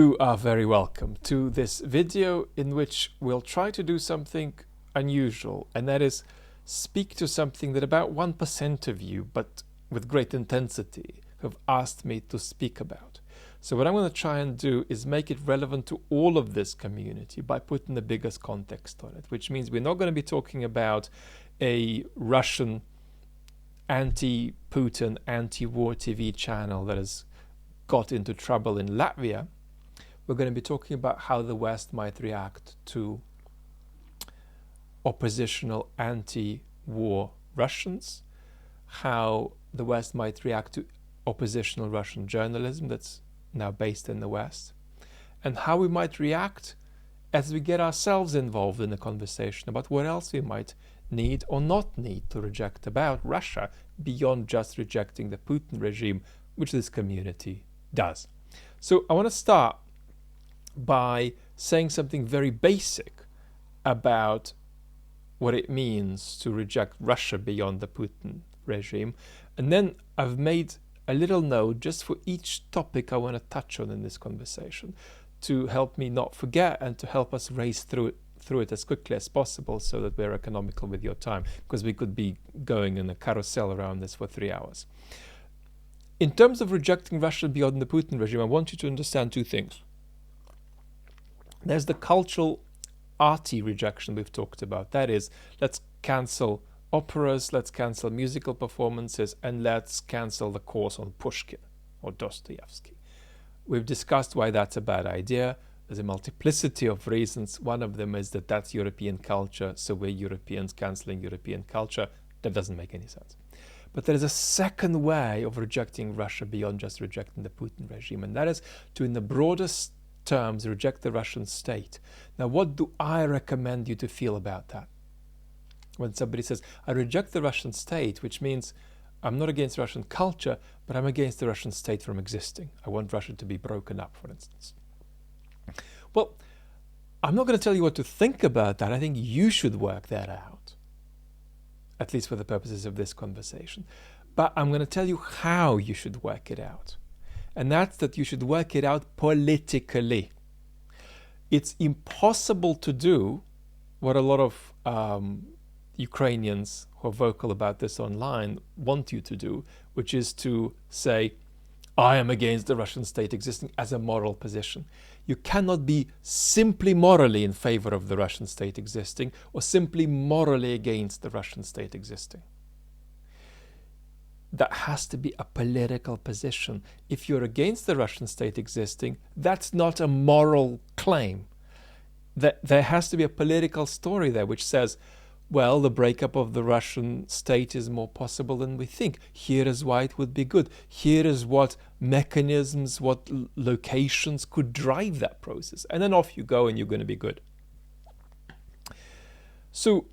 You are very welcome to this video in which we'll try to do something unusual, and that is speak to something that about 1% of you, but with great intensity, have asked me to speak about. So what I'm going to try and do is make it relevant to all of this community by putting the biggest context on it, which means we're not going to be talking about a Russian anti-Putin, anti-war TV channel that has got into trouble in Latvia. We're going to be talking about how the West might react to oppositional anti-war Russians, how the West might react to oppositional Russian journalism that's now based in the West, and how we might react as we get ourselves involved in the conversation about what else we might need or not need to reject about Russia beyond just rejecting the Putin regime, which this community does. So I want to start by saying something very basic about what it means to reject Russia beyond the Putin regime. And then I've made a little note just for each topic I want to touch on in this conversation to help me not forget and to help us race through it as quickly as possible so that we're economical with your time, because we could be going in a carousel around this for 3 hours. In terms of rejecting Russia beyond the Putin regime, I want you to understand two things. There's the cultural, arty rejection we've talked about. That is, let's cancel operas, let's cancel musical performances, and let's cancel the course on Pushkin or Dostoevsky. We've discussed why that's a bad idea. There's a multiplicity of reasons. One of them is that that's European culture, so we're Europeans canceling European culture. That doesn't make any sense. But there is a second way of rejecting Russia beyond just rejecting the Putin regime, and that is to, in the broadest terms, reject the Russian state. Now, what do I recommend you to feel about that? When somebody says, I reject the Russian state, which means I'm not against Russian culture, but I'm against the Russian state from existing. I want Russia to be broken up, for instance. Well, I'm not going to tell you what to think about that. I think you should work that out, at least for the purposes of this conversation. But I'm going to tell you how you should work it out. And that's that you should work it out politically. It's impossible to do what a lot of Ukrainians who are vocal about this online want you to do, which is to say, I am against the Russian state existing as a moral position. You cannot be simply morally in favor of the Russian state existing or simply morally against the Russian state existing. That has to be a political position. If you're against the Russian state existing, that's not a moral claim. There has to be a political story there which says, well, the breakup of the Russian state is more possible than we think. Here is why it would be good. Here is what mechanisms, what locations could drive that process. And then off you go and you're going to be good. So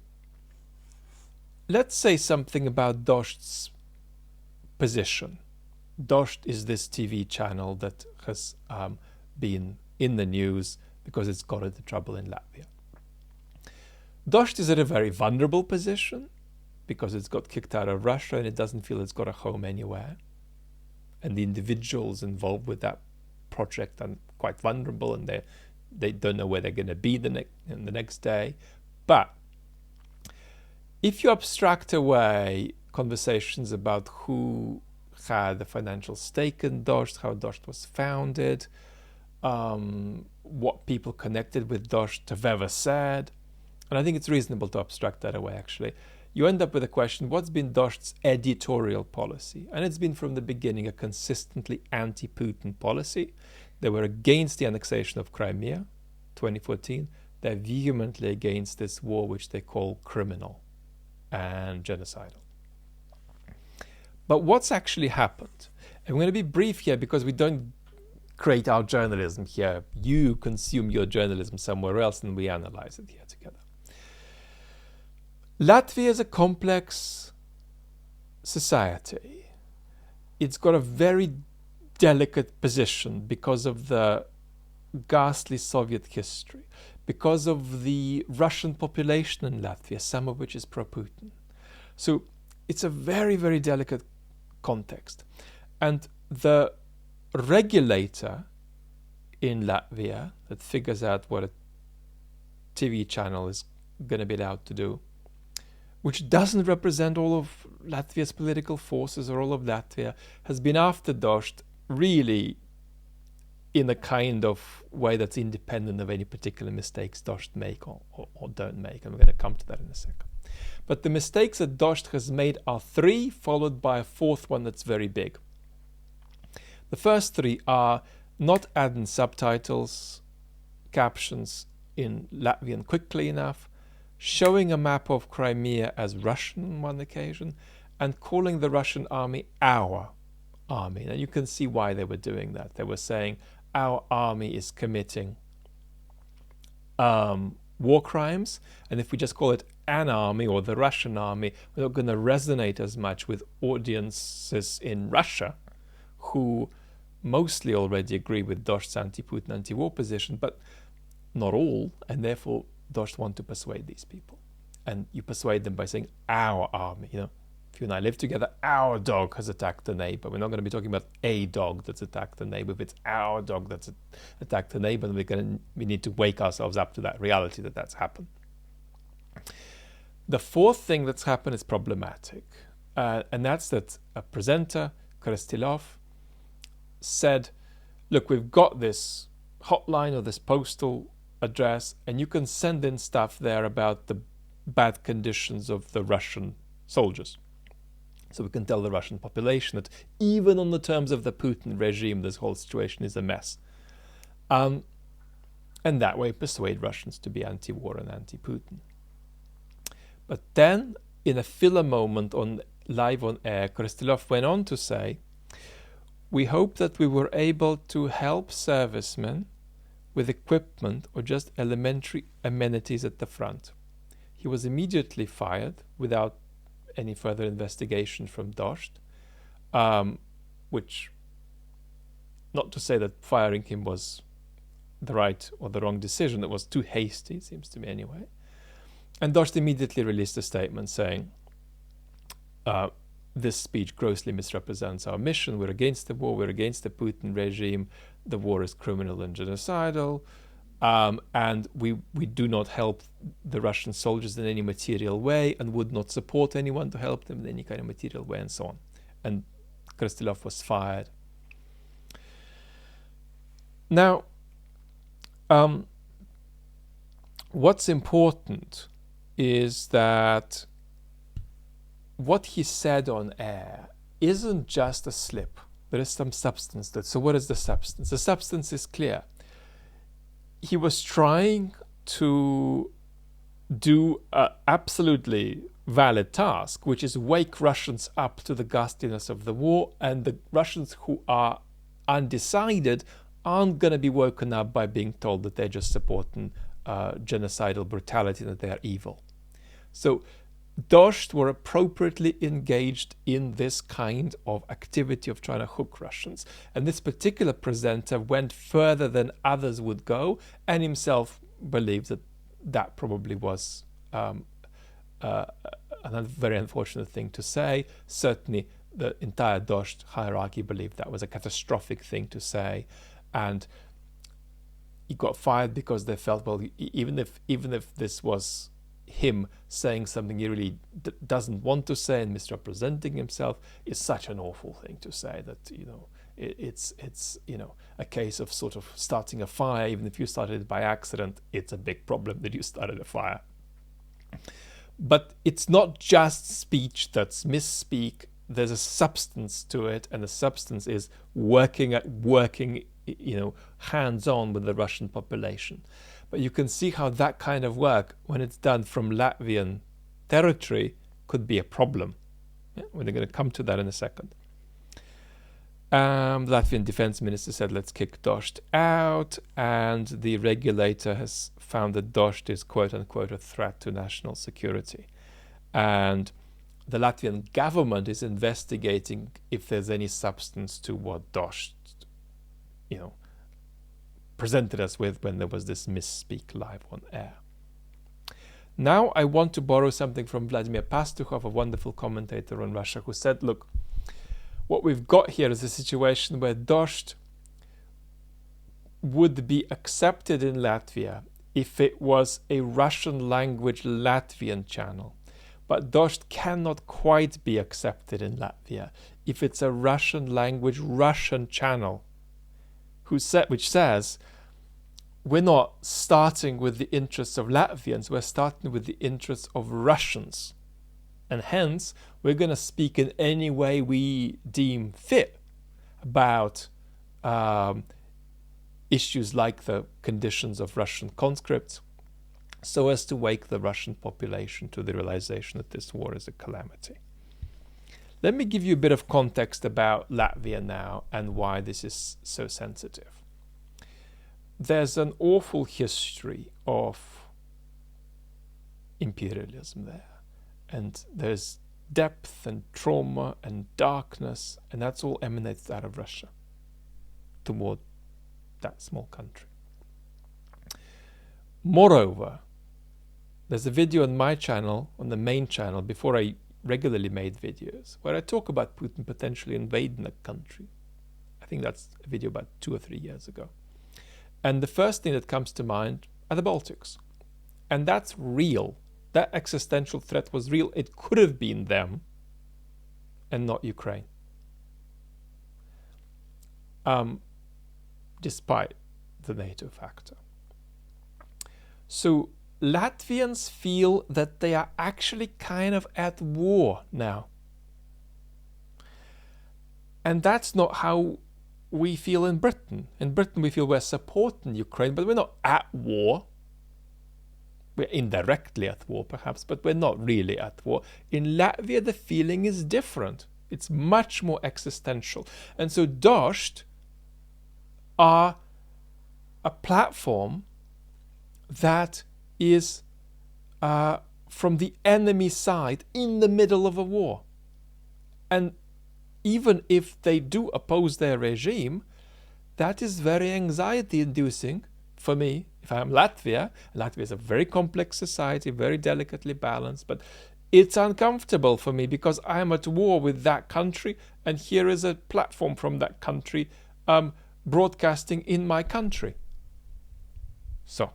let's say something about Dozhd's position. Dozhd is this TV channel that has been in the news because it's got into trouble in Latvia. Dozhd is at a very vulnerable position because it's got kicked out of Russia and it doesn't feel it's got a home anywhere. And the individuals involved with that project are quite vulnerable and they don't know where they're going to be the next day. But if you abstract away conversations about who had the financial stake in Dozhd, how Dozhd was founded, what people connected with Dozhd have ever said, and I think it's reasonable to abstract that away actually, you end up with a question, what's been Dozhd's editorial policy? And it's been from the beginning a consistently anti-Putin policy. They were against the annexation of Crimea, 2014. They're vehemently against this war which they call criminal and genocidal. But what's actually happened? I'm going to be brief here because we don't create our journalism here. You consume your journalism somewhere else and we analyze it here together. Latvia is a complex society. It's got a very delicate position because of the ghastly Soviet history, because of the Russian population in Latvia, some of which is pro-Putin. So it's a very, very delicate context. And the regulator in Latvia that figures out what a TV channel is going to be allowed to do, which doesn't represent all of Latvia's political forces or all of Latvia, has been after Dozhd really in a kind of way that's independent of any particular mistakes Dozhd make or don't make. And we're going to come to that in a second. But the mistakes that Dozhd has made are three, followed by a fourth one that's very big. The first three are not adding subtitles, captions in Latvian quickly enough, showing a map of Crimea as Russian on one occasion, and calling the Russian army our army. Now you can see why they were doing that. They were saying our army is committing war crimes, and if we just call it an army or the Russian army, we're not going to resonate as much with audiences in Russia who mostly already agree with Dozhd's anti-Putin, anti-war position, but not all, and therefore Dozhd want to persuade these people. And you persuade them by saying our army. You know, if you and I live together, our dog has attacked a neighbor. We're not going to be talking about a dog that's attacked a neighbor. If it's our dog that's attacked a neighbor, then we need to wake ourselves up to that reality that that's happened. The fourth thing that's happened is problematic, and that's that a presenter, Krastilov, said, look, we've got this hotline or this postal address, and you can send in stuff there about the bad conditions of the Russian soldiers. So we can tell the Russian population that even on the terms of the Putin regime, this whole situation is a mess. And that way persuade Russians to be anti-war and anti-Putin. But then, in a filler moment live on air, Krastilov went on to say, we hope that we were able to help servicemen with equipment or just elementary amenities at the front. He was immediately fired without any further investigation from Dozhd, which, not to say that firing him was the right or the wrong decision, it was too hasty, it seems to me anyway. And Dozhd immediately released a statement saying, this speech grossly misrepresents our mission. We're against the war. We're against the Putin regime. The war is criminal and genocidal. And we do not help the Russian soldiers in any material way and would not support anyone to help them in any kind of material way and so on. And Krastilov was fired. Now, what's important is that what he said on air isn't just a slip. There is some substance to it. So what is the substance? The substance is clear. He was trying to do an absolutely valid task, which is wake Russians up to the ghastliness of the war, and the Russians who are undecided aren't going to be woken up by being told that they're just supporting genocidal brutality, that they are evil. So Dozhd were appropriately engaged in this kind of activity of trying to hook Russians. And this particular presenter went further than others would go, and himself believed that that probably was a very unfortunate thing to say. Certainly the entire Dozhd hierarchy believed that was a catastrophic thing to say. And he got fired because they felt, well, even if this was him saying something he really doesn't want to say and misrepresenting himself, is such an awful thing to say that, you know, it's you know, a case of sort of starting a fire. Even if you started it by accident, it's a big problem that you started a fire. But it's not just speech that's misspeak. There's a substance to it, and the substance is working, you know, hands-on with the Russian population. But you can see how that kind of work, when it's done from Latvian territory, could be a problem. Yeah, we're going to come to that in a second. The Latvian defense minister said, let's kick Dozhd out, and the regulator has found that Dozhd is quote-unquote a threat to national security. And the Latvian government is investigating if there's any substance to what Dozhd, you know, presented us with when there was this misspeak live on air. Now I want to borrow something from Vladimir Pastukhov, a wonderful commentator on Russia, who said, look, what we've got here is a situation where Dozhd would be accepted in Latvia if it was a Russian language Latvian channel. But Dozhd cannot quite be accepted in Latvia if it's a Russian language Russian channel which says we're not starting with the interests of Latvians, we're starting with the interests of Russians. And hence, we're going to speak in any way we deem fit about issues like the conditions of Russian conscripts, so as to wake the Russian population to the realization that this war is a calamity. Let me give you a bit of context about Latvia now and why this is so sensitive. There's an awful history of imperialism there, and there's depth and trauma and darkness, and that's all emanates out of Russia toward that small country. Moreover, there's a video on my channel, on the main channel, before I regularly made videos, where I talk about Putin potentially invading a country. I think that's a video about 2 or 3 years ago. And the first thing that comes to mind are the Baltics. And that's real. That existential threat was real. It could have been them and not Ukraine. Despite the NATO factor. So Latvians feel that they are actually kind of at war now. And that's not how we feel in Britain. In Britain we feel we're supporting Ukraine, but we're not at war. We're indirectly at war perhaps, but we're not really at war. In Latvia the feeling is different. It's much more existential. And so Dozhd are a platform that is from the enemy side in the middle of a war. And even if they do oppose their regime, that is very anxiety-inducing for me. If I'm Latvia is a very complex society, very delicately balanced, but it's uncomfortable for me because I'm at war with that country, and here is a platform from that country broadcasting in my country. So,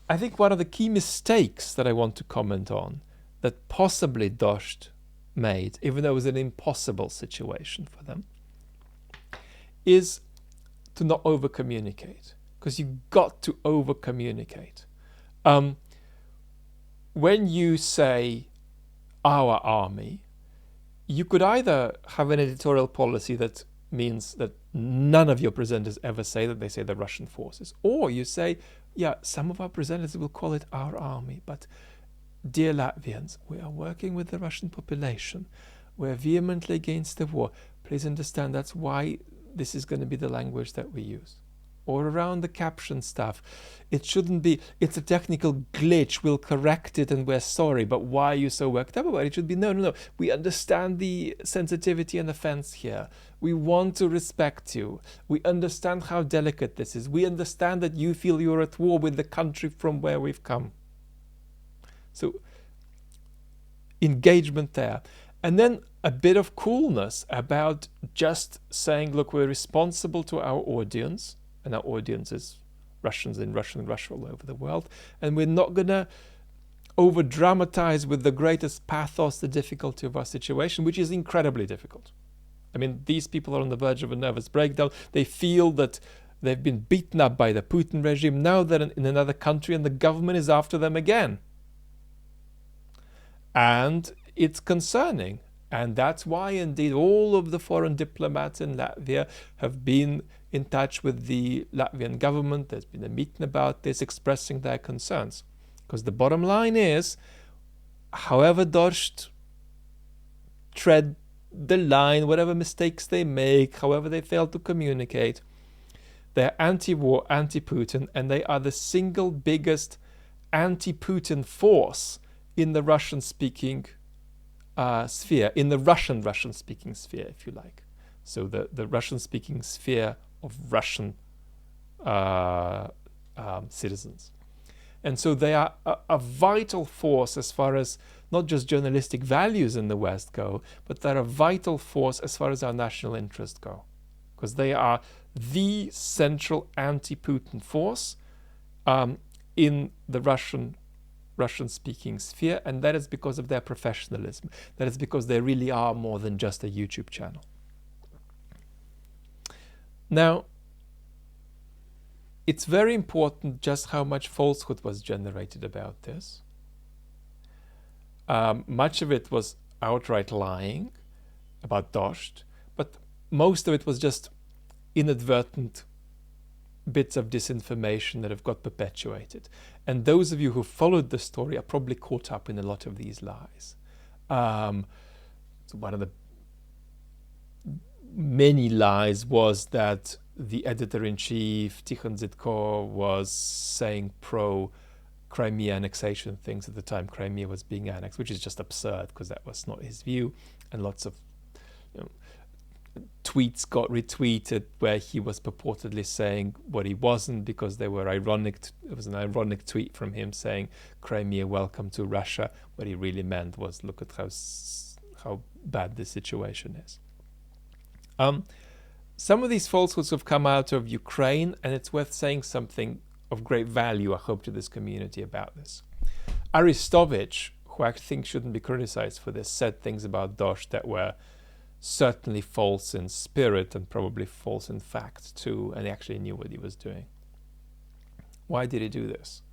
I think one of the key mistakes that I want to comment on that possibly Dozhd made, even though it was an impossible situation for them, is to not over-communicate. Because you've got to over-communicate. When you say our army, you could either have an editorial policy that means that none of your presenters ever say that, they say the Russian forces. Or you say, yeah, some of our presenters will call it our army, but dear Latvians, we are working with the Russian population. We're vehemently against the war. Please understand that's why this is going to be the language that we use. Or around the caption stuff. It shouldn't be, it's a technical glitch, we'll correct it and we're sorry, but why are you so worked up about it? It should be, no. We understand the sensitivity and offense here. We want to respect you. We understand how delicate this is. We understand that you feel you're at war with the country from where we've come. So, engagement there. And then a bit of coolness about just saying, look, we're responsible to our audience. And our audience is Russians in Russia and Russia all over the world. And we're not going to over-dramatize with the greatest pathos the difficulty of our situation, which is incredibly difficult. I mean, these people are on the verge of a nervous breakdown. They feel that they've been beaten up by the Putin regime. Now they're in another country and the government is after them again. And it's concerning. And that's why, indeed, all of the foreign diplomats in Latvia have been in touch with the Latvian government. There's been a meeting about this, expressing their concerns. Because the bottom line is, however Dozhd tread the line, whatever mistakes they make, however they fail to communicate, they're anti-war, anti-Putin, and they are the single biggest anti-Putin force in the Russian-speaking sphere, in the Russian-speaking sphere, if you like. So the Russian-speaking sphere of Russian citizens. And so they are a vital force as far as not just journalistic values in the West go, but they're a vital force as far as our national interests go. Because they are the central anti-Putin force in the Russian-speaking sphere, and that is because of their professionalism. That is because they really are more than just a YouTube channel. Now, it's very important just how much falsehood was generated about this. Much of it was outright lying about Dozhd, but most of it was just inadvertent bits of disinformation that have got perpetuated. And those of you who followed the story are probably caught up in a lot of these lies. So one of the many lies was that the editor-in-chief, Tikhon Zitko, was saying pro-Crimea annexation things at the time Crimea was being annexed, which is just absurd because that was not his view. And lots of tweets got retweeted where he was purportedly saying what he wasn't because they were ironic. It was an ironic tweet from him saying, Crimea, welcome to Russia. What he really meant was, look at how bad the situation is. Some of these falsehoods have come out of Ukraine, and it's worth saying something of great value, I hope, to this community about this. Aristovich, who I think shouldn't be criticized for this, said things about Dozhd that were certainly false in spirit and probably false in fact too, and he actually knew what he was doing. Why did he do this?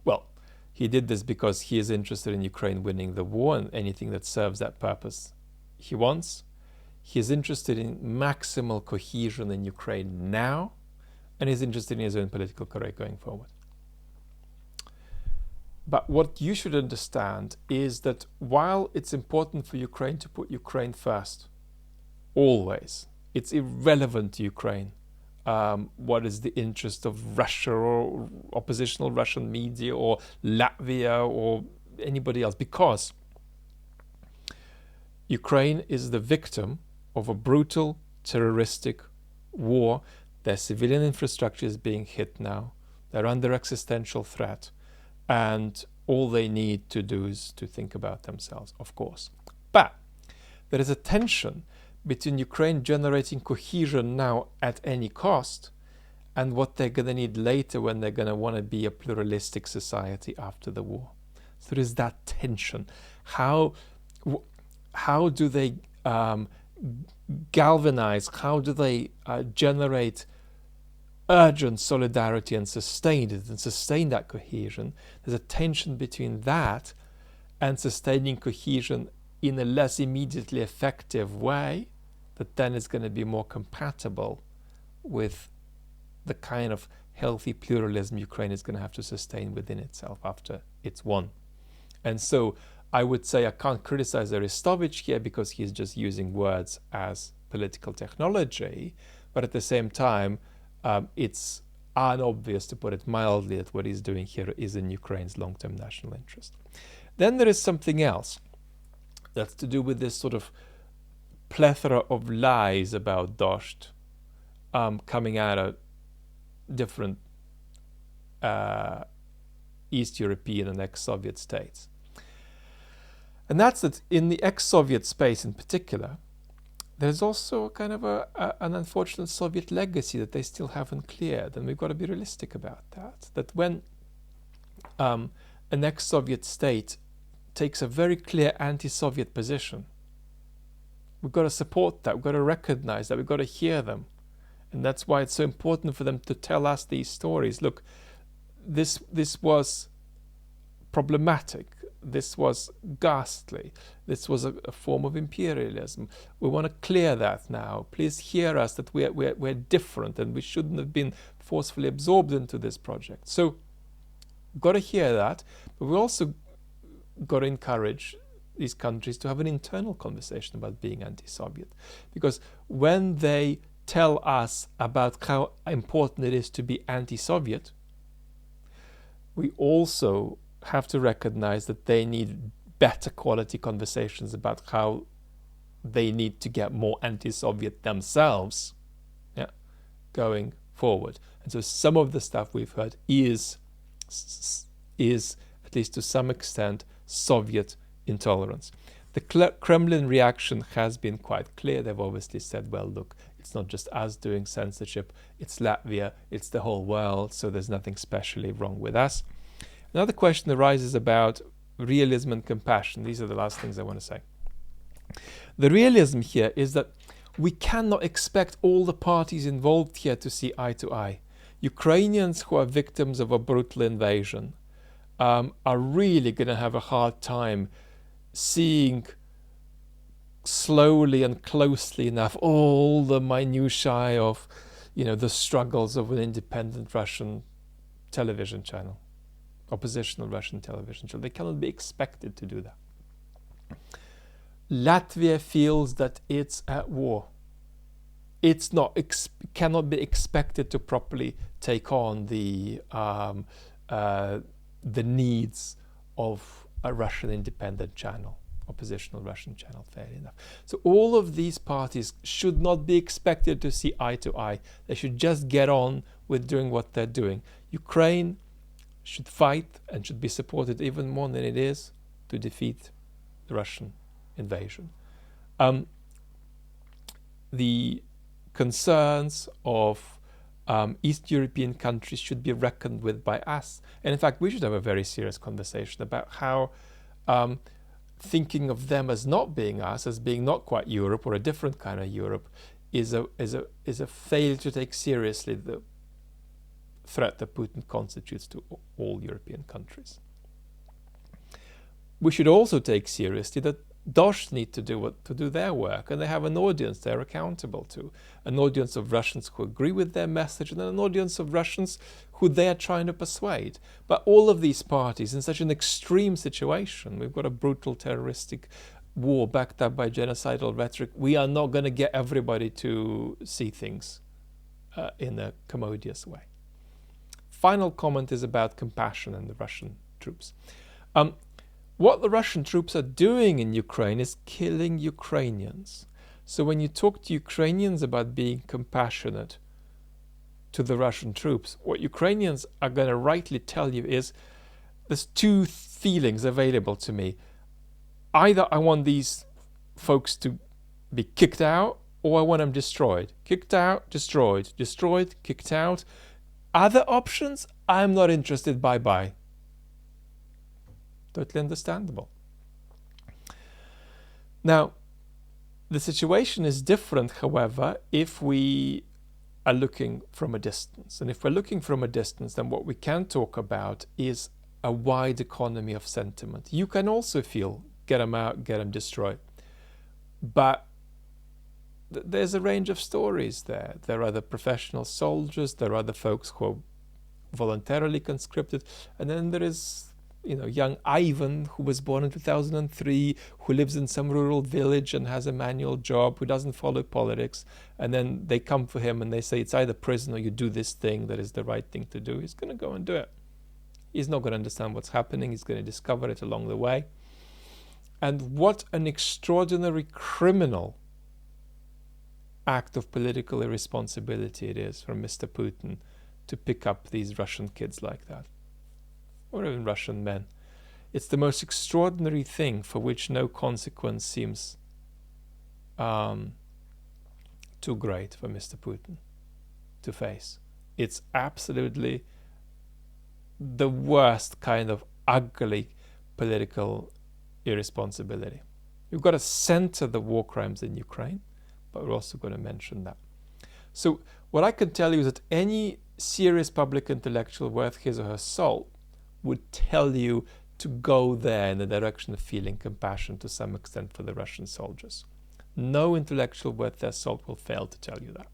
Well, he did this because he is interested in Ukraine winning the war, and anything that serves that purpose he wants. He is interested in maximal cohesion in Ukraine now, and he's interested in his own political career going forward. But what you should understand is that while it's important for Ukraine to put Ukraine first, always, it's irrelevant to Ukraine what is the interest of Russia or oppositional Russian media or Latvia or anybody else, because Ukraine is the victim of a brutal terroristic war. Their civilian infrastructure is being hit now. They're under existential threat. And all they need to do is to think about themselves, of course. But there is a tension between Ukraine generating cohesion now at any cost and what they're going to need later when they're going to want to be a pluralistic society after the war. So there is that tension. How do they galvanize, how do they generate urgent solidarity and sustain it and sustain that cohesion? There's a tension between that and sustaining cohesion in a less immediately effective way that then is going to be more compatible with the kind of healthy pluralism Ukraine is going to have to sustain within itself after it's won. And so I would say I can't criticize Aristovich here because he's just using words as political technology, but at the same time, it's unobvious, to put it mildly, that what he's doing here is in Ukraine's long-term national interest. Then there is something else that's to do with this sort of plethora of lies about Dozhd coming out of different East European and ex-Soviet states. And that's that in the ex-Soviet space in particular, there's also kind of an unfortunate Soviet legacy that they still haven't cleared, and we've got to be realistic about that. That when an ex-Soviet state takes a very clear anti-Soviet position, we've got to support that, we've got to recognize that, we've got to hear them. And that's why it's so important for them to tell us these stories. Look, this was problematic. This was ghastly. This was a form of imperialism. We want to clear that now. Please hear us that we're different and we shouldn't have been forcefully absorbed into this project. So we've got to hear that, but we also got to encourage these countries to have an internal conversation about being anti-Soviet. Because when they tell us about how important it is to be anti-Soviet, we also have to recognize that they need better quality conversations about how they need to get more anti-Soviet themselves, going forward. And so some of the stuff we've heard is is, at least to some extent, Soviet intolerance. The Kremlin reaction has been quite clear. They've obviously said, well, look, it's not just us doing censorship, it's Latvia, it's the whole world, so there's nothing specially wrong with us. Another question arises about realism and compassion. These are the last things I want to say. The realism here is that we cannot expect all the parties involved here to see eye to eye. Ukrainians who are victims of a brutal invasion are really going to have a hard time seeing slowly and closely enough all the minutiae of, the struggles of an independent Russian television channel, oppositional Russian television channel. They cannot be expected to do that. Latvia feels that it's at war. It's not cannot be expected to properly take on the needs of a Russian independent channel, oppositional Russian channel, fairly enough. So all of these parties should not be expected to see eye to eye. They should just get on with doing what they're doing. Ukraine should fight and should be supported even more than it is to defeat the Russian invasion. The concerns of East European countries should be reckoned with by us. And in fact, we should have a very serious conversation about how thinking of them as not being us, as being not quite Europe or a different kind of Europe, is a failure to take seriously the threat that Putin constitutes to all European countries. We should also take seriously that Dozhd need to do their work, and they have an audience they're accountable to, an audience of Russians who agree with their message, and an audience of Russians who they are trying to persuade. But all of these parties, in such an extreme situation, we've got a brutal terroristic war backed up by genocidal rhetoric, we are not going to get everybody to see things in a commodious way. Final comment is about compassion and the Russian troops. What the Russian troops are doing in Ukraine is killing Ukrainians. So when you talk to Ukrainians about being compassionate to the Russian troops, what Ukrainians are going to rightly tell you is there's two feelings available to me. Either I want these folks to be kicked out, or I want them destroyed. Kicked out, destroyed, destroyed, kicked out. Other options, I'm not interested, bye-bye. Totally understandable. Now, the situation is different, however, if we are looking from a distance. And if we're looking from a distance, then what we can talk about is a wide economy of sentiment. You can also feel, get them out, get them destroyed. But there's a range of stories there. There are the professional soldiers, there are the folks who are voluntarily conscripted, and then there is young Ivan, who was born in 2003, who lives in some rural village and has a manual job, who doesn't follow politics. And then they come for him and they say, it's either prison or you do this thing that is the right thing to do. He's going to go and do it. He's not going to understand what's happening. He's going to discover it along the way. And what an extraordinary criminal act of political irresponsibility it is from Mr. Putin to pick up these Russian kids like that. Or even Russian men. It's the most extraordinary thing for which no consequence seems too great for Mr. Putin to face. It's absolutely the worst kind of ugly political irresponsibility. We've got to center the war crimes in Ukraine, but we're also going to mention that. So what I can tell you is that any serious public intellectual worth his or her salt would tell you to go there in the direction of feeling compassion to some extent for the Russian soldiers. No intellectual worth their salt will fail to tell you that.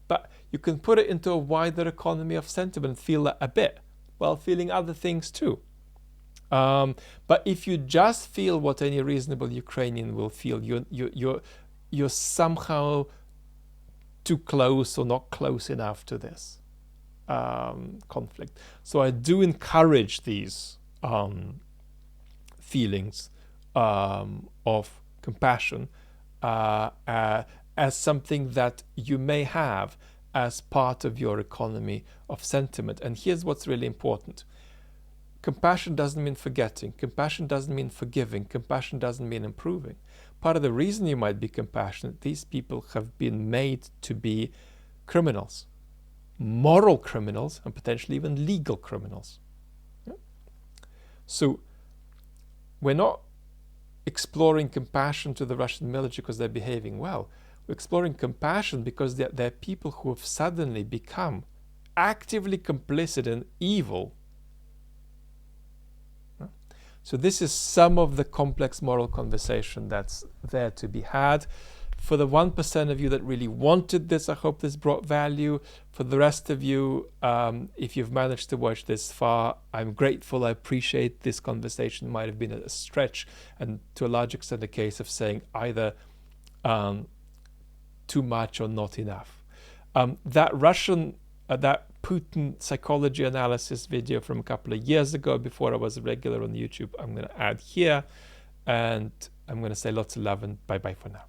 But you can put it into a wider economy of sentiment, feel that a bit, while feeling other things too. But if you just feel what any reasonable Ukrainian will feel, you're somehow too close or not close enough to this conflict. So I do encourage these feelings of compassion as something that you may have as part of your economy of sentiment. And here's what's really important. compassion doesn't mean forgetting. Compassion doesn't mean forgiving. Compassion doesn't mean improving. Part of the reason you might be compassionate, these people have been made to be criminals, moral criminals, and potentially even legal criminals. Yeah? So we're not exploring compassion to the Russian military because they're behaving well. We're exploring compassion because they're people who have suddenly become actively complicit in evil. So this is some of the complex moral conversation that's there to be had. For the 1% of you that really wanted this, I hope this brought value. For the rest of you, if you've managed to watch this far, I'm grateful. I appreciate this conversation. Might have been a stretch, and to a large extent a case of saying either too much or not enough. That Putin psychology analysis video from a couple of years ago, before I was a regular on YouTube, I'm going to add here, and I'm going to say lots of love and bye-bye for now.